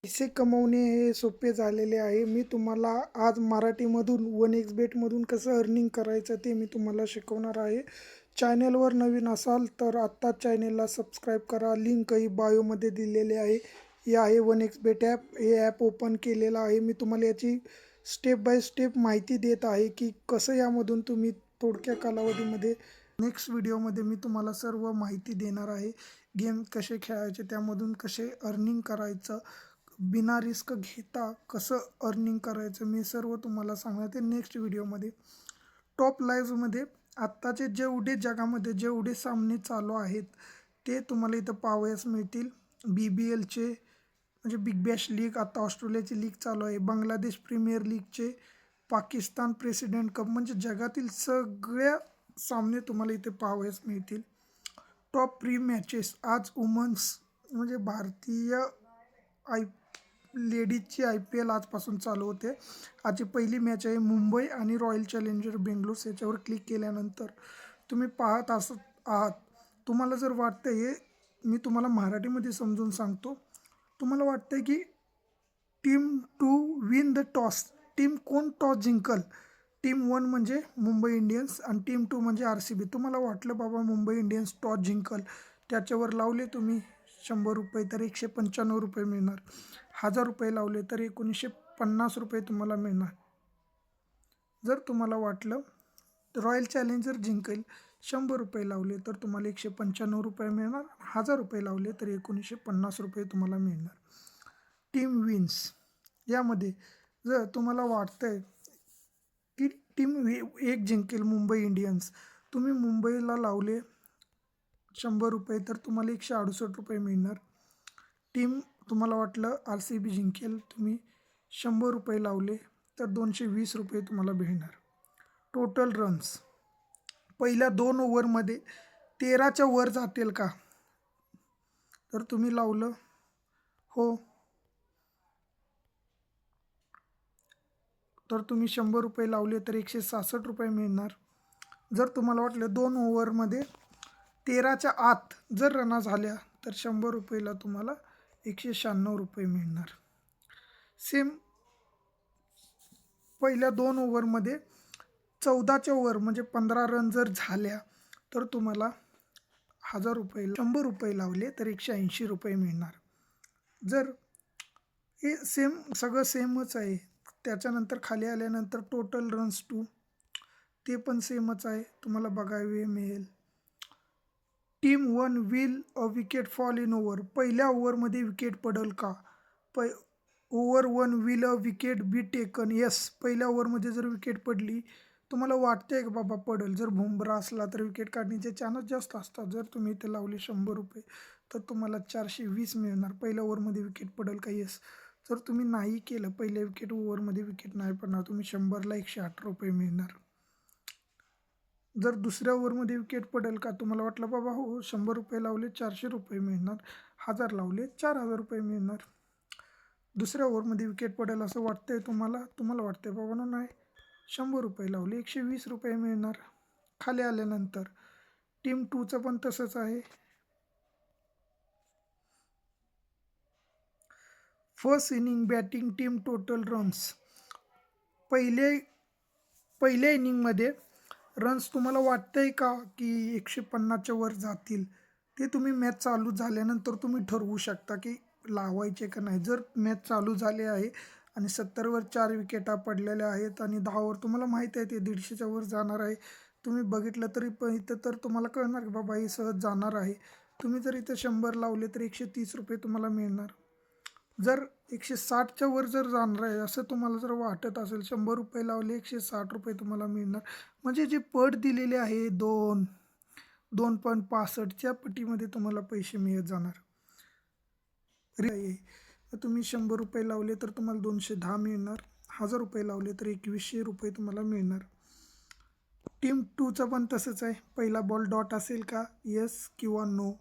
पैसे कमवणे हे सोपे झालेले आहे. मी तुम्हाला आज मराठीमधून 1xBetमधून कसं अर्निंग करायचं ते मी तुम्हाला शिकवणार आहे. चॅनलवर नवीन असाल तर आत्ताच चॅनलला सबस्क्राईब करा. लिंकही बायोमध्ये दिलेली आहे. हे आहे 1xBet ॲप. हे ॲप ओपन केलेलं आहे. मी तुम्हाला याची स्टेप बाय स्टेप माहिती देत आहे की कसं यामधून तुम्ही थोडक्या कालावधीमध्ये नेक्स्ट व्हिडिओमध्ये मी तुम्हाला सर्व माहिती देणार आहे. गेम कसे खेळायचे, त्यामधून कसे अर्निंग करायचं, बिना रिस्क घेता कसं अर्निंग करायचं, मी सर्व तुम्हाला सांगणार आहे नेक्स्ट व्हिडिओमध्ये. टॉप लाईव्हमध्ये आत्ताचे जेवढे जगामध्ये जेवढे सामने चालू आहेत ते तुम्हाला इथं पाहावयास मिळतील. BBLचे म्हणजे बिग बॅश लीग, आता ऑस्ट्रेलियाची लीग चालू आहे, बांगलादेश प्रीमियर लीगचे, पाकिस्तान प्रेसिडेंट कप, म्हणजे जगातील सगळ्या सामने तुम्हाला इथे पाहावयास मिळतील. टॉप प्री मॅचेस आज वुमन्स म्हणजे भारतीय लेडीजची IPL आजपासून चालू होते. आजची पहिली मॅच आहे मुंबई आणि रॉयल चॅलेंजर बेंगलोर. याच्यावर क्लिक केल्यानंतर तुम्ही पाहत आहात. तुम्हाला जर वाटतं, हे मी तुम्हाला मराठीमध्ये समजून सांगतो, तुम्हाला वाटतं की team 2 win the toss, team कोण टॉस जिंकल, टीम 1 म्हणजे मुंबई इंडियन्स आणि टीम 2 म्हणजे RCB. तुम्हाला वाटलं बाबा मुंबई इंडियन्स टॉस जिंकल, त्याच्यावर लावले तुम्ही 100 रुपये तर 195 रुपये मिळणार. 1000 रुपये लावले तर 1950 रुपये तुम्हाला मिळणार. जर तुम्हाला वाटलं रॉयल चॅलेंजर जिंकेल, 100 रुपये लावले तर तुम्हाला 195 रुपये मिळणार. 1000 रुपये लावले तर 1950 रुपये तुम्हाला मिळणार. टीम विन्स यामध्ये जर तुम्हाला वाटतंय की टीम एक जिंकेल मुंबई इंडियन्स, तुम्ही मुंबईला लावले 100 रुपये तर तुम्हाला 168 रुपये मिळणार. टीम तुम्हाला वाटलं RCB जिंकेल, तुम्ही 100 रुपये लावले तर 220 रुपये तुम्हाला मिळणार. टोटल रन्स पहिल्या 2 ओव्हरमध्ये 13च्या वर जातील का, तर तुम्ही लावलं हो तर तुम्ही 100 रुपये लावले तर 166 रुपये मिळणार. जर तुम्हाला वाटलं 2 ओव्हरमध्ये 13च्या आत जर रना झाल्या तर 100 रुपयेला तुम्हाला 196 रुपये मिळणार. सेम पहिल्या 2 ओव्हरमध्ये 14च्या ओव्हर म्हणजे 15 रन जर झाल्या तर तुम्हाला 1000 रुपये 100 रुपये लावले तर 180 रुपये मिळणार. जर हे सेम सगळं सेमच आहे. त्याच्यानंतर खाली आल्यानंतर टोटल रन्स 2 ते पण सेमच आहे, तुम्हाला बघावे मिळेल. Team 1 will a wicket fall in over, पहिल्या ओव्हरमध्ये विकेट पडेल का, over 1 will a wicket be taken, yes, पहिल्या ओव्हरमध्ये जर विकेट पडली, तुम्हाला वाटतंय का बाबा पडेल, जर बुमरा असला तर विकेट काढण्याचे चान्स जास्त असतात. जर तुम्ही इथे लावले 100 रुपये तर तुम्हाला 420 मिळणार. पहिल्या ओव्हरमध्ये विकेट पडेल का, येस. जर तुम्ही नाही केलं, पहिल्या ओव्हरमध्ये विकेट नाही पडणार, तुम्ही 100ला 108 रुपये मिळणार. जर दुसऱ्या ओव्हरमध्ये विकेट पडेल का, तुम्हाला वाटलं बाबा हो 100 रुपये लावले 400 रुपये मिळणार, 1000 लावले 4000 रुपये मिळणार. दुसऱ्या ओव्हरमध्ये विकेट पडेल असं वाटतंय तुम्हाला वाटतंय बाबा नाही, 100 रुपये लावले 120 रुपये मिळणार. खाली आल्यानंतर टीम 2चं पण तसंच आहे. First inning batting team total runs, पहिल्या इनिंगमध्ये रन्स तुम्हाला वाटतंय का की 150च्या वर जातील, ते तुम्ही मॅच चालू झाल्यानंतर तुम्ही ठरवू शकता की लावायचे का नाही. जर मॅच चालू झाले आहे आणि 70वर 4 विकेटा पडलेल्या आहेत आणि 10वर तुम्हाला माहीत आहे ते 150च्या वर जाणार आहे, तुम्ही बघितलं तरी पण इथं तर तुम्हाला कळणार की बाबा हे सहज जाणार आहे. तुम्ही जर इथं 100 लावले तर 130 रुपये तुम्हाला मिळणार. जर 160च्या वर जर जाणार आहे असं तुम्हाला जर वाटत असेल, 100 रुपये लावले 160 रुपये तुम्हाला मिळणार. म्हणजे जे पट दिलेले आहे 2.65च्या पटीमध्ये तुम्हाला पैसे मिळत जाणार. तुम्ही 100 रुपये लावले तर तुम्हाला 210 मिळणार, 1000 रुपये लावले तर 2100 रुपये तुम्हाला मिळणार. टीम 2चं पण तसंच आहे. पहिला बॉल डॉट असेल का, येस किंवा नो.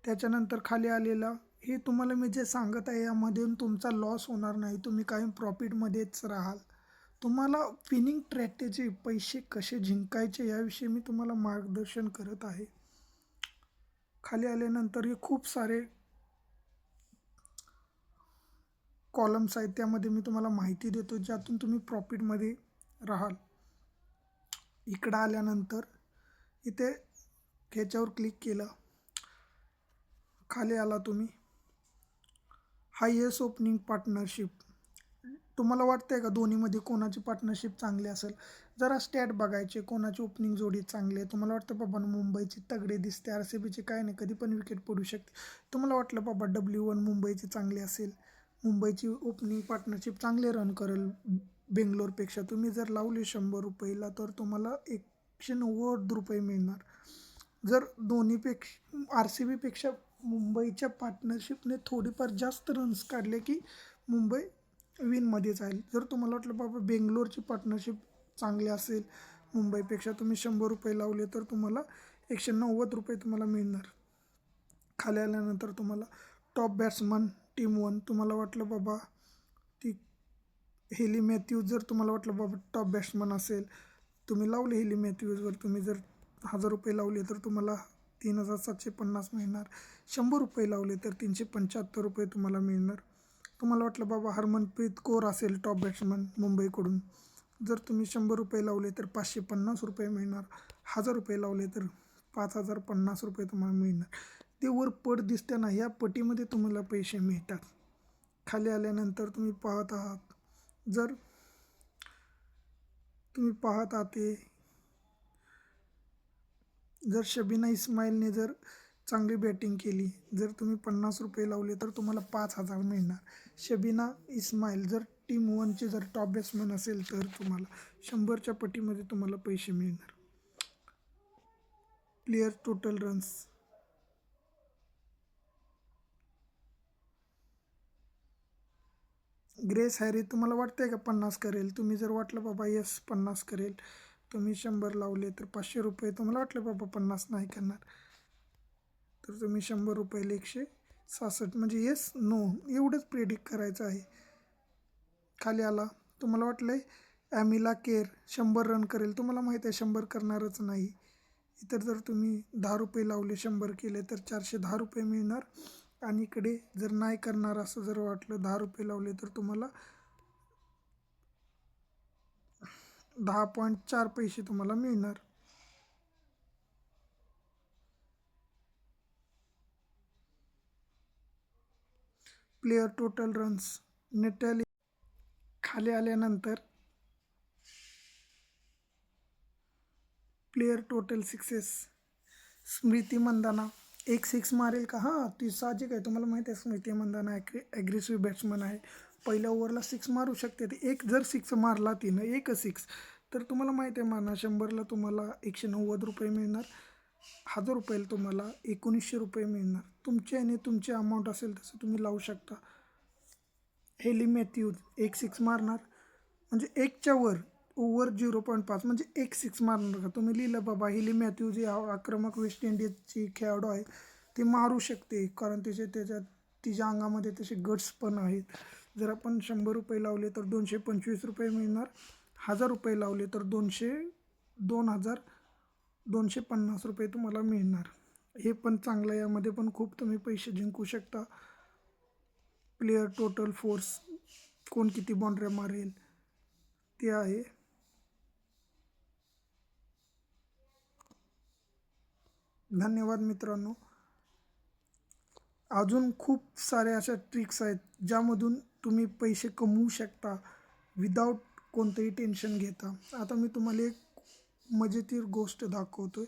त्याच्यानंतर खाली आलेला हे तुम्हाला मी जे सांगत आहे यामधून तुमचा लॉस होणार नाही, तुम्ही कायम प्रॉफिटमध्येच राहाल. तुम्हाला विनिंग स्ट्रॅटेजी, पैसे कसे जिंकायचे याविषयी मी तुम्हाला मार्गदर्शन करत आहे. खाली आल्यानंतर हे खूप सारे कॉलम्स आहेत त्यामध्ये मी तुम्हाला माहिती देतो ज्यातून तुम्ही प्रॉफिटमध्ये राहाल. इकडं आल्यानंतर इथे ह्याच्यावर क्लिक केलं, खाली आला तुम्ही हायेस्ट ओपनिंग पार्टनरशिप. तुम्हाला वाटतंय का दोन्हीमध्ये कोणाची पार्टनरशिप चांगली असेल? जरा स्टॅट बघायचे, कोणाची ओपनिंग जोडी चांगली आहे. तुम्हाला वाटतं बाबा मुंबईची तगडे दिसते, RCBची काय नाही, कधी पण विकेट पडू शकते. तुम्हाला वाटलं बाबा W1 मुंबईची चांगली असेल, मुंबईची ओपनिंग पार्टनरशिप चांगले रन करेल बेंगलोरपेक्षा. तुम्ही जर लावले 100 रुपयाला तर तुम्हाला 190 रुपये मिळणार. जर दोन्हीपेक्षा RCBपेक्षा मुंबईच्या पार्टनरशिपने थोडीफार जास्त रन्स काढले की मुंबई विनमध्ये जाईल. जर तुम्हाला वाटलं बाबा बेंगलोरची पार्टनरशिप चांगली असेल मुंबईपेक्षा, तुम्ही 100 रुपये लावले तर तुम्हाला 190 रुपये तुम्हाला मिळणार. खाली आल्यानंतर तुम्हाला टॉप बॅट्समन टीम 1, तुम्हाला वाटलं बाबा ती हेली मॅथ्यूज, जर तुम्हाला वाटलं बाबा टॉप बॅट्समन असेल, तुम्ही लावले हेली मॅथ्यूजवर, तुम्ही जर 1000 रुपये लावले तर तुम्हाला 3750 मिळणार. 100 रुपये लावले तर 375 रुपये तुम्हाला मिळणार. तुम्हाला वाटलं बाबा हरमनप्रीत कौर असेल टॉप बॅट्समन मुंबईकडून, जर तुम्ही 100 रुपये लावले तर 550 रुपये मिळणार. 1000 रुपये लावले तर 5050 रुपये तुम्हाला मिळणार. ते वर पट दिसते ना, ह्या पटीमध्ये तुम्हाला पैसे मिळतात. खाली आल्यानंतर तुम्ही पाहत आहात, जर तुम्ही पाहत आहात जर शबीना इस्माईलने जर चांगली बॅटिंग केली, जर तुम्ही 50 रुपये लावले तर तुम्हाला 5000 मिळणार. शबीना इस्माईल जर टीम 1चे जर टॉप बॅट्समन असेल तर तुम्हाला 100च्या पटीमध्ये तुम्हाला पैसे मिळणार. Player total runs, grace Harry तुम्हाला वाटतंय का 50 करेल? तुम्ही जर वाटलं बाबा यस 50 करेल, तुम्ही 100 लावले तर 500 रुपये. तुम्हाला वाटलं बाबा 50 नाही करणार तर तुम्ही 100 रुपयाला 166, म्हणजे येस नो एवढंच प्रेडिक्ट करायचं आहे. खाली आला, तुम्हाला वाटलं आहे ॲमिला केर 100 रन करेल, तुम्हाला माहीत आहे 100 करणारच नाही. इतर जर तुम्ही 10 रुपये लावले 100 केले तर 410 रुपये मिळणार. आणि इकडे जर नाही करणार असं जर वाटलं 10 रुपये लावले तर तुम्हाला 10.4 पैसे तुम्हाला मिळणार. प्लेयर टोटल रन्स, नेटली खाली आल्यानंतर player total sixes, Smriti Mandhana 1 6 मारेल का? हां, ती साहजिक आहे. तुम्हाला माहिती आहे स्मृती मंदाना ॲग्रेसिव्ह बॅट्समन आहे. पहिल्या ओव्हरला 6 मारू शकते. ती एक जर 6 मारला तिनं, एक 6, तर तुम्हाला माहिती आहे माना 100ला तुम्हाला 190 रुपये मिळणार. 1000 रुपयाला तुम्हाला 1900 रुपये मिळणार. तुमचे आणि तुमचे अमाऊंट असेल तसं तुम्ही लावू शकता. हेली मॅथ्यूज 1 6 मारणार, म्हणजे 1च्या वर ओव्हर 0.5 म्हणजे 1 6 मारणार का? तुम्ही लिहिलं बाबा हेली मॅथ्यूज ही आक्रमक वेस्ट इंडिजची खेळाडू आहे, ती मारू शकते कारण तिच्या अंगामध्ये तसे गट्स पण आहेत. जर आपण 100 रुपये लावले तर 225 रुपये मिळणार. 1000 रुपये लावले तर 2250 रुपये तुम्हाला मिळणार. हे पण चांगलं आहे, यामध्ये पण खूप तुम्ही पैसे जिंकू शकता. प्लेयर टोटल फोर्स, कोण किती बाउंड्र्या मारेल ते आहे. धन्यवाद मित्रांनो. अजून खूप साऱ्या अशा ट्रिक्स आहेत ज्यामधून तुम्ही पैसे कमवू शकता विदाऊट कोणतंही टेन्शन घेता. आता मी तुम्हाला एक मजेशीर गोष्ट दाखवतोय.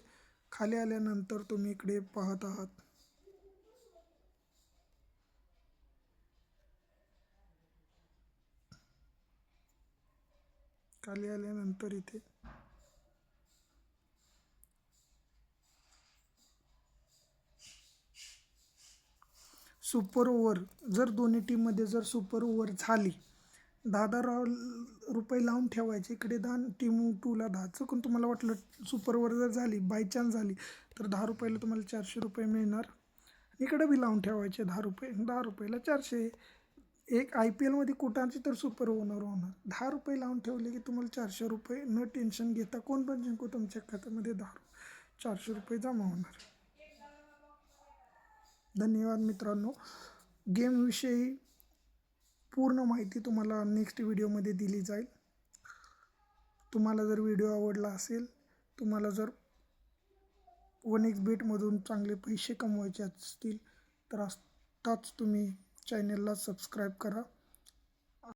खाली आल्यानंतर तुम्ही इकडे पाहत आहात, खाली आल्यानंतर इथे सुपर ओव्हर, जर दोन्ही टीममध्ये जर सुपर ओव्हर झाली 10 रुपये लावून ठेवायचे. इकडे 10, टीम 2ला 10. चुकून तुम्हाला वाटलं सुपर ओव्हर जर झाली, बाय चान्स झाली, तर 10 रुपयाला तुम्हाला 400 रुपये मिळणार. इकडे बी लावून ठेवायचे 10 रुपये, 10 रुपयाला 400. एक IPLमध्ये कुठाची तर सुपर ओव्हर होणार. 10 रुपये लावून ठेवले की तुम्हाला 400 रुपये न टेन्शन घेता कोण पण जिंकू तुमच्या खात्यामध्ये 400 रुपये जमा होणार. धन्यवाद मित्रांनो. गेमविषयी पूर्ण माहिती तुम्हाला नेक्स्ट व्हिडिओमध्ये दिली जाईल. तुम्हाला जर व्हिडिओ आवडला असेल, तुम्हाला जर 1xBetमधून चांगले पैसे कमवायचे असतील तर आत्ताच तुम्ही चॅनलला सबस्क्राईब करा.